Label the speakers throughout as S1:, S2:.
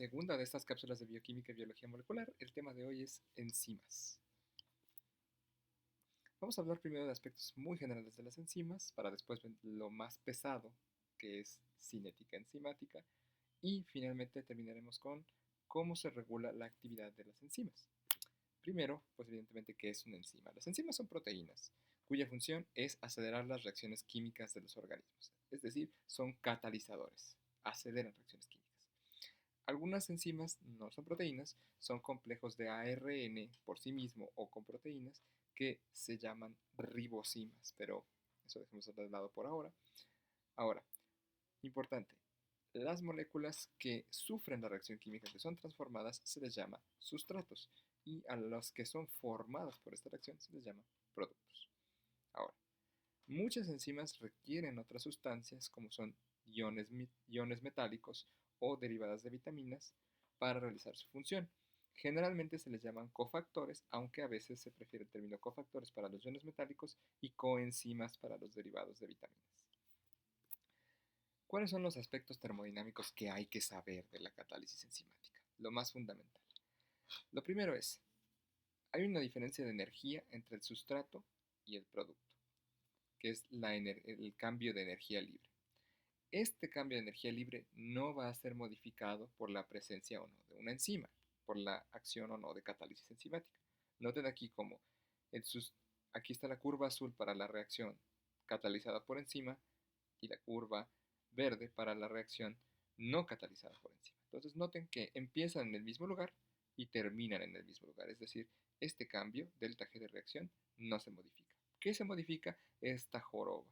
S1: segunda de estas cápsulas de bioquímica y biología molecular. El tema de hoy es enzimas. Vamos a hablar primero de aspectos muy generales de las enzimas, para después ver lo más pesado, que es cinética enzimática, y finalmente terminaremos con cómo se regula la actividad de las enzimas. Primero, pues evidentemente, ¿qué es una enzima? Las enzimas son proteínas, cuya función es acelerar las reacciones químicas de los organismos, es decir, son catalizadores, aceleran reacciones químicas. Algunas enzimas no son proteínas, son complejos de ARN por sí mismo o con proteínas que se llaman ribosimas, pero eso dejemos de lado por ahora. Ahora, importante, las moléculas que sufren la reacción química, que son transformadas, se les llama sustratos, y a los que son formados por esta reacción se les llama productos. Ahora, muchas enzimas requieren otras sustancias como son iones metálicos o derivadas de vitaminas para realizar su función. Generalmente se les llaman cofactores, aunque a veces se prefiere el término cofactores para los iones metálicos y coenzimas para los derivados de vitaminas. ¿Cuáles son los aspectos termodinámicos que hay que saber de la catálisis enzimática? Lo más fundamental. Lo primero es, hay una diferencia de energía entre el sustrato y el producto, que es el cambio de energía libre. Este cambio de energía libre no va a ser modificado por la presencia o no de una enzima, por la acción o no de catálisis enzimática. Noten aquí como aquí está la curva azul para la reacción catalizada por enzima y la curva verde para la reacción no catalizada por enzima. Entonces noten que empiezan en el mismo lugar y terminan en el mismo lugar, es decir, este cambio, delta G de reacción, no se modifica. ¿Qué se modifica? Esta joroba.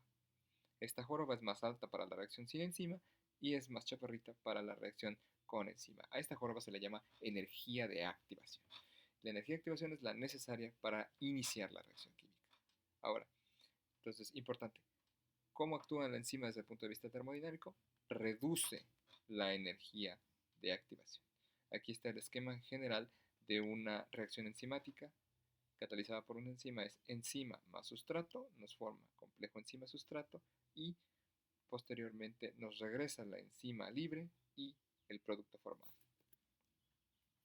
S1: Esta joroba es más alta para la reacción sin enzima y es más chaparrita para la reacción con enzima. A esta joroba se le llama energía de activación. La energía de activación es la necesaria para iniciar la reacción química. Ahora, entonces, importante, ¿cómo actúa la enzima desde el punto de vista termodinámico? Reduce la energía de activación. Aquí está el esquema general de una reacción enzimática catalizada por una enzima. Es enzima más sustrato, nos forma complejo enzima-sustrato y posteriormente nos regresa la enzima libre y el producto formado.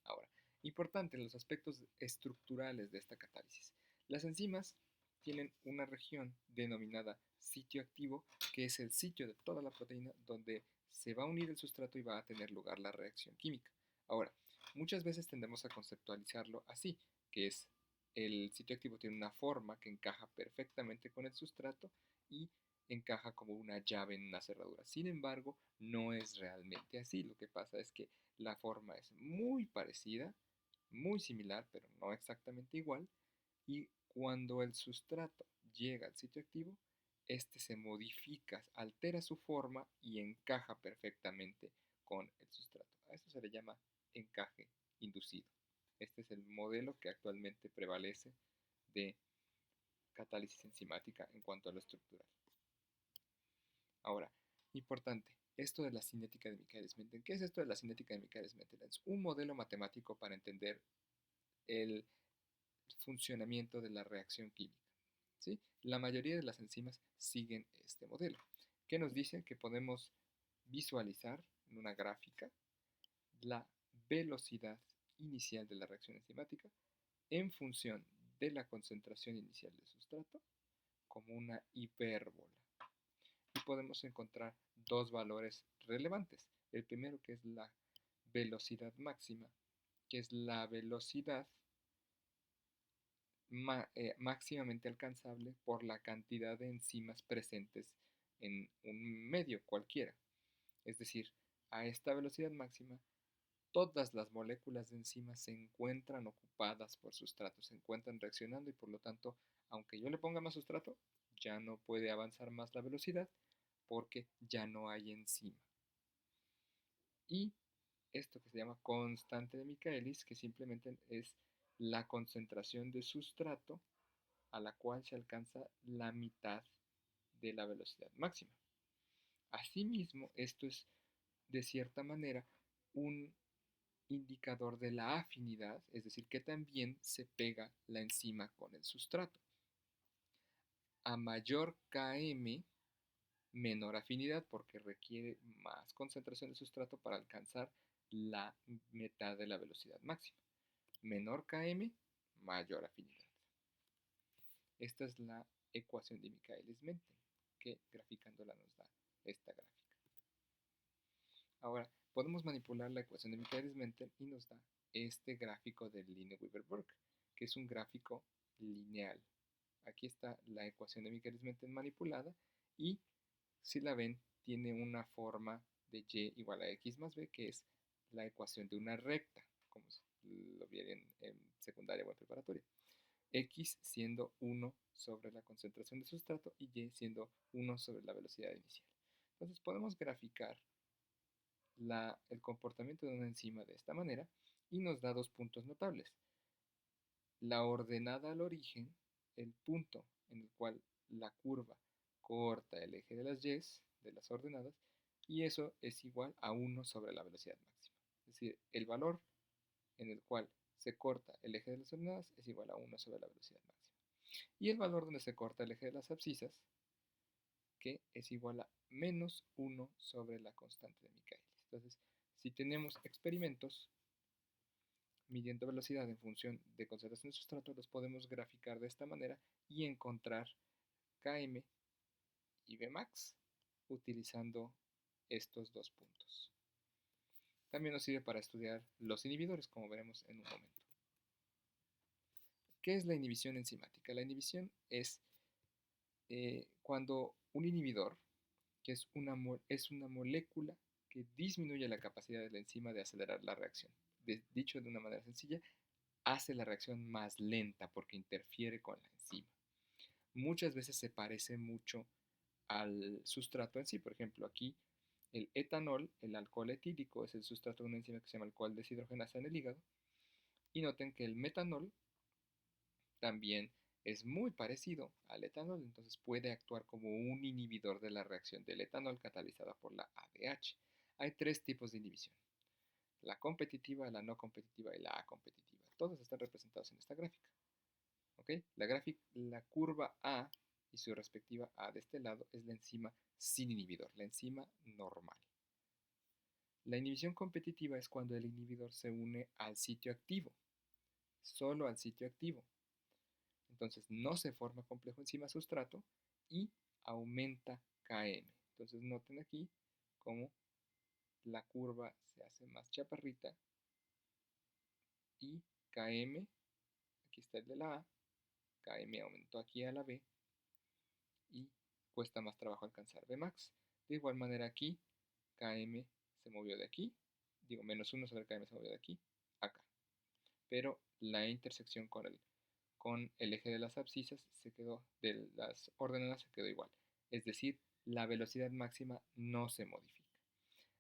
S1: Ahora, importante los aspectos estructurales de esta catálisis. Las enzimas tienen una región denominada sitio activo, que es el sitio de toda la proteína donde se va a unir el sustrato y va a tener lugar la reacción química. Ahora, muchas veces tendemos a conceptualizarlo así, que es el sitio activo tiene una forma que encaja perfectamente con el sustrato y encaja como una llave en una cerradura. Sin embargo, no es realmente así. Lo que pasa es que la forma es muy parecida, muy similar, pero no exactamente igual. Y cuando el sustrato llega al sitio activo, este se modifica, altera su forma y encaja perfectamente con el sustrato. A eso se le llama encaje inducido. Este es el modelo que actualmente prevalece de catálisis enzimática en cuanto a lo estructural. Ahora, importante, esto de la cinética de Michaelis-Menten. ¿Qué es esto de la cinética de Michaelis-Menten? Es un modelo matemático para entender el funcionamiento de la reacción química. ¿Sí? La mayoría de las enzimas siguen este modelo, que nos dice que podemos visualizar en una gráfica la velocidad inicial de la reacción enzimática en función de la concentración inicial del sustrato como una hipérbola. Y podemos encontrar dos valores relevantes. El primero, que es la velocidad máxima, que es la velocidad máximamente alcanzable por la cantidad de enzimas presentes en un medio cualquiera. Es decir, a esta velocidad máxima, todas las moléculas de enzimas se encuentran ocupadas por sustrato, se encuentran reaccionando y por lo tanto, aunque yo le ponga más sustrato, ya no puede avanzar más la velocidad porque ya no hay enzima. Y esto que se llama constante de Michaelis, que simplemente es la concentración de sustrato a la cual se alcanza la mitad de la velocidad máxima. Asimismo, esto es de cierta manera un indicador de la afinidad, es decir, que también se pega la enzima con el sustrato. A mayor Km, menor afinidad porque requiere más concentración de sustrato para alcanzar la mitad de la velocidad máxima. Menor km, mayor afinidad. Esta es la ecuación de Michaelis-Menten, que graficándola nos da esta gráfica. Ahora, podemos manipular la ecuación de Michaelis-Menten y nos da este gráfico del Lineweaver-Burk, que es un gráfico lineal. Aquí está la ecuación de Michaelis-Menten manipulada y, si la ven, tiene una forma de y igual a x más b, que es la ecuación de una recta, como lo vieron en secundaria o en preparatoria. X siendo 1 sobre la concentración de sustrato y y siendo 1 sobre la velocidad inicial. Entonces podemos graficar el comportamiento de una enzima de esta manera y nos da dos puntos notables. La ordenada al origen, el punto en el cual la curva corta el eje de las y, de las ordenadas, y eso es igual a 1 sobre la velocidad máxima. Es decir, el valor en el cual se corta el eje de las ordenadas es igual a 1 sobre la velocidad máxima. Y el valor donde se corta el eje de las abscisas, que es igual a menos 1 sobre la constante de Michaelis. Entonces, si tenemos experimentos midiendo velocidad en función de concentración de sustrato, los podemos graficar de esta manera y encontrar Km y Vmax utilizando estos dos puntos. También nos sirve para estudiar los inhibidores, como veremos en un momento. ¿Qué es la inhibición enzimática? La inhibición es cuando un inhibidor, que es una molécula que disminuye la capacidad de la enzima de acelerar la reacción. Dicho de una manera sencilla, hace la reacción más lenta porque interfiere con la enzima. Muchas veces se parece mucho al sustrato en sí. Por ejemplo, aquí el etanol, el alcohol etílico, es el sustrato de una enzima que se llama alcohol deshidrogenasa en el hígado. Y noten que el metanol también es muy parecido al etanol, entonces puede actuar como un inhibidor de la reacción del etanol catalizada por la ADH. Hay tres tipos de inhibición: la competitiva, la no competitiva y la acompetitiva. Todos están representados en esta gráfica. ¿Okay? La curva A y su respectiva A de este lado es la enzima sin inhibidor, la enzima normal. La inhibición competitiva es cuando el inhibidor se une al sitio activo, solo al sitio activo. Entonces no se forma complejo enzima-sustrato y aumenta Km. Entonces noten aquí cómo la curva se hace más chaparrita y Km, aquí está el de la A, Km aumentó aquí a la B y cuesta más trabajo alcanzar Vmax. De igual manera aquí, Km se movió de aquí, digo menos 1 sobre Km se movió de aquí a acá. Pero la intersección con el eje de las abscisas de las ordenadas se quedó igual. Es decir, la velocidad máxima no se modifica.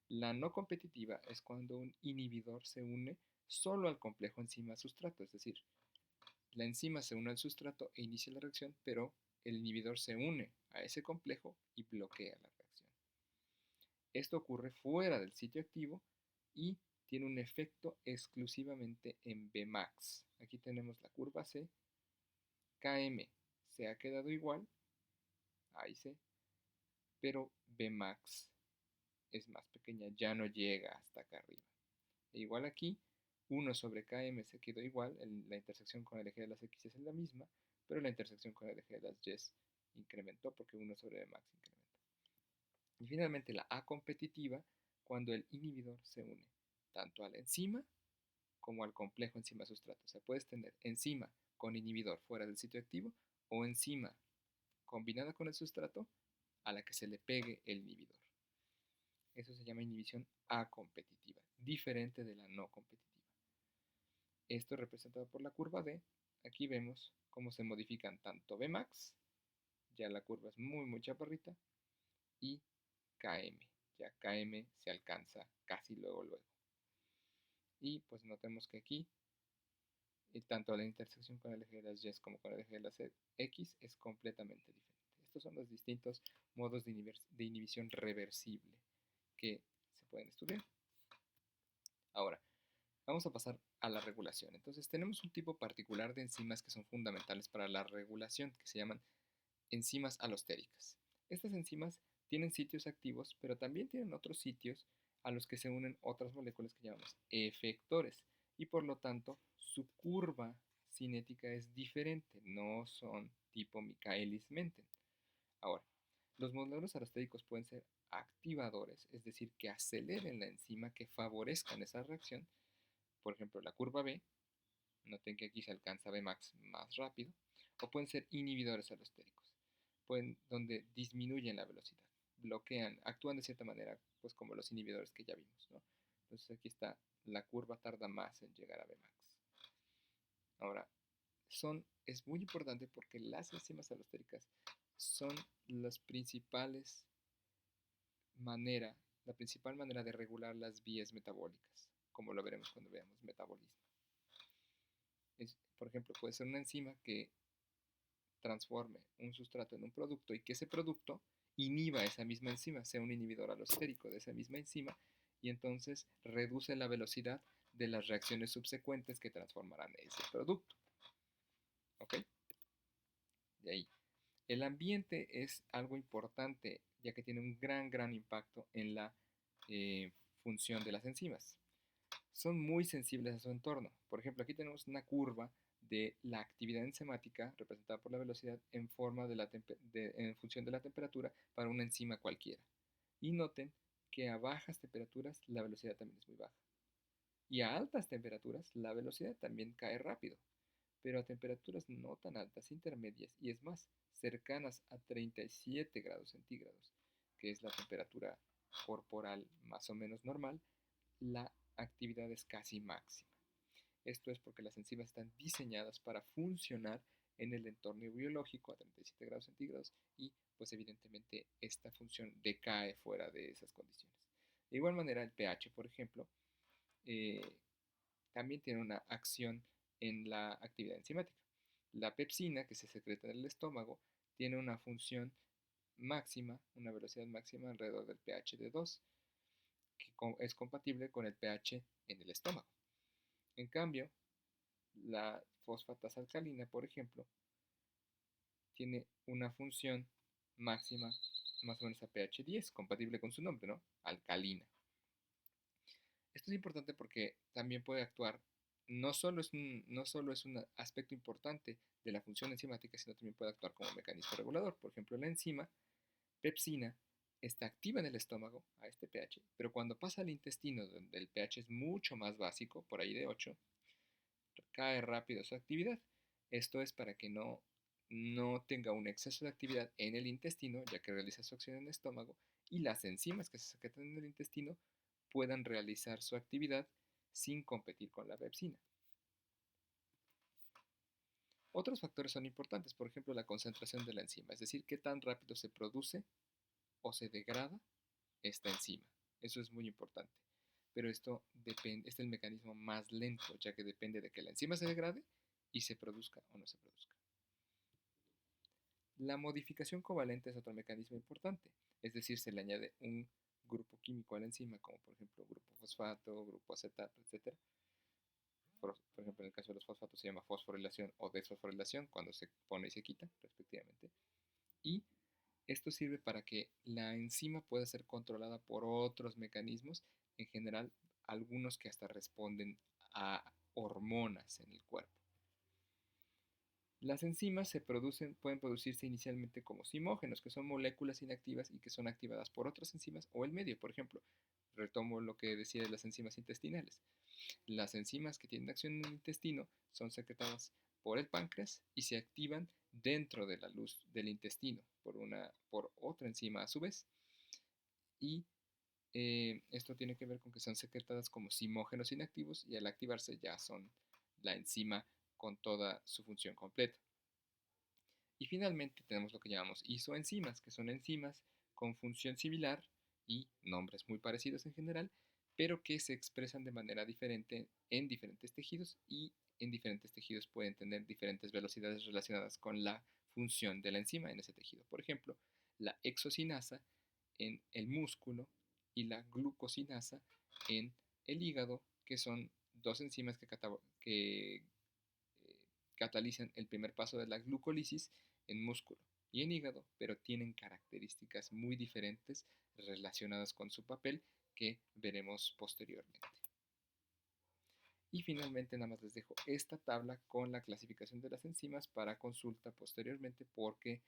S1: La no competitiva es cuando un inhibidor se une solo al complejo enzima-sustrato, es decir, la enzima se une al sustrato e inicia la reacción, pero el inhibidor se une a ese complejo y bloquea la reacción. Esto ocurre fuera del sitio activo y tiene un efecto exclusivamente en Vmax. Aquí tenemos la curva C. Km se ha quedado igual, ahí C, pero Vmax es más pequeña, ya no llega hasta acá arriba. E igual aquí, 1 sobre Km se quedó igual, la intersección con el eje de las X es la misma, pero la intersección con el eje de las Y incrementó porque 1 sobre Vmax incrementó. Y finalmente la A competitiva, cuando el inhibidor se une tanto a la enzima como al complejo enzima-sustrato. O sea, puedes tener enzima con inhibidor fuera del sitio activo o enzima combinada con el sustrato a la que se le pegue el inhibidor. Eso se llama inhibición acompetitiva, diferente de la no competitiva. Esto es representado por la curva D. Aquí vemos cómo se modifican tanto Vmax, ya la curva es muy chaparrita, y Km. Ya Km se alcanza casi luego. Y pues notemos que aquí, tanto la intersección con el eje de las Y como con el eje de las X es completamente diferente. Estos son los distintos modos de inhibición reversible que se pueden estudiar. Ahora, vamos a pasar a la regulación. Entonces, tenemos un tipo particular de enzimas que son fundamentales para la regulación, que se llaman enzimas alostéricas. Estas enzimas tienen sitios activos, pero también tienen otros sitios a los que se unen otras moléculas que llamamos efectores y por lo tanto su curva cinética es diferente, no son tipo Michaelis-Menten. Ahora, los modelos alostéricos pueden ser activadores, es decir, que aceleren la enzima, que favorezcan esa reacción. Por ejemplo, la curva B, noten que aquí se alcanza Bmax más rápido, o pueden ser inhibidores alostéricos, donde disminuyen la velocidad, bloquean, actúan de cierta manera, pues como los inhibidores que ya vimos, ¿no? Entonces aquí está, la curva tarda más en llegar a Bmax. Ahora, es muy importante porque las enzimas alostéricas son las principales manera, la principal manera de regular las vías metabólicas, como lo veremos cuando veamos metabolismo. Por ejemplo, puede ser una enzima que transforme un sustrato en un producto y que ese producto inhiba esa misma enzima, sea un inhibidor alostérico de esa misma enzima, y entonces reduce la velocidad de las reacciones subsecuentes que transformarán ese producto. ¿Ok? De ahí. El ambiente es algo importante, ya que tiene un gran impacto en la función de las enzimas. Son muy sensibles a su entorno. Por ejemplo, aquí tenemos una curva de la actividad enzimática representada por la velocidad en función de la temperatura para una enzima cualquiera. Y noten que a bajas temperaturas la velocidad también es muy baja. Y a altas temperaturas la velocidad también cae rápido, pero a temperaturas no tan altas, intermedias, y es más, cercanas a 37 grados centígrados, que es la temperatura corporal más o menos normal, la actividad es casi máxima. Esto es porque las enzimas están diseñadas para funcionar en el entorno biológico a 37 grados centígrados y pues evidentemente esta función decae fuera de esas condiciones. De igual manera el pH, por ejemplo, eh, también tiene una acción en la actividad enzimática. La pepsina, que se secreta en el estómago, tiene una función máxima, una velocidad máxima alrededor del pH de 2, que es compatible con el pH en el estómago. En cambio, la fosfatasa alcalina, por ejemplo, tiene una función máxima más o menos a pH 10, compatible con su nombre, ¿no? Alcalina. Esto es importante porque también puede actuar, no solo es un aspecto importante de la función enzimática, sino también puede actuar como mecanismo regulador. Por ejemplo, la enzima pepsina está activa en el estómago a este pH, pero cuando pasa al intestino, donde el pH es mucho más básico, por ahí de 8, cae rápido su actividad. Esto es para que no tenga un exceso de actividad en el intestino, ya que realiza su acción en el estómago, y las enzimas que se secretan en el intestino puedan realizar su actividad sin competir con la pepsina. Otros factores son importantes, por ejemplo, la concentración de la enzima, es decir, qué tan rápido se produce o se degrada esta enzima. Eso es muy importante. Pero esto es el mecanismo más lento, ya que depende de que la enzima se degrade y se produzca o no se produzca. La modificación covalente es otro mecanismo importante, es decir, se le añade un grupo químico a la enzima, como por ejemplo grupo fosfato, grupo acetato, etc. Por ejemplo, en el caso de los fosfatos se llama fosforilación o desfosforilación cuando se pone y se quita, respectivamente. Y esto sirve para que la enzima pueda ser controlada por otros mecanismos, en general algunos que hasta responden a hormonas en el cuerpo. Las enzimas pueden producirse inicialmente como simógenos, que son moléculas inactivas y que son activadas por otras enzimas o el medio. Por ejemplo, retomo lo que decía de las enzimas intestinales. Las enzimas que tienen acción en el intestino son secretadas por el páncreas y se activan dentro de la luz del intestino por otra enzima a su vez. Y esto tiene que ver con que son secretadas como simógenos inactivos y al activarse ya son la enzima con toda su función completa. Y finalmente tenemos lo que llamamos isoenzimas, que son enzimas con función similar y nombres muy parecidos en general, pero que se expresan de manera diferente en diferentes tejidos y en diferentes tejidos pueden tener diferentes velocidades relacionadas con la función de la enzima en ese tejido. Por ejemplo, la exocinasa en el músculo y la glucosinasa en el hígado, que son dos enzimas que catalizan el primer paso de la glucólisis en músculo y en hígado, pero tienen características muy diferentes relacionadas con su papel que veremos posteriormente. Y finalmente nada más les dejo esta tabla con la clasificación de las enzimas para consulta posteriormente porque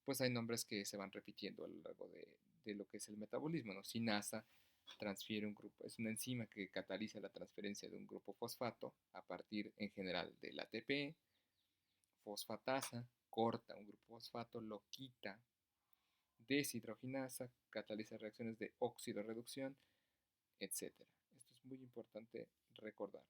S1: pues hay nombres que se van repitiendo a lo largo de lo que es el metabolismo, ¿no? Sinasa transfiere un grupo, es una enzima que cataliza la transferencia de un grupo fosfato a partir en general del ATP, fosfatasa corta un grupo fosfato, lo quita, deshidrogenasa cataliza reacciones de oxidorreducción, etcétera. Esto es muy importante recordarlo.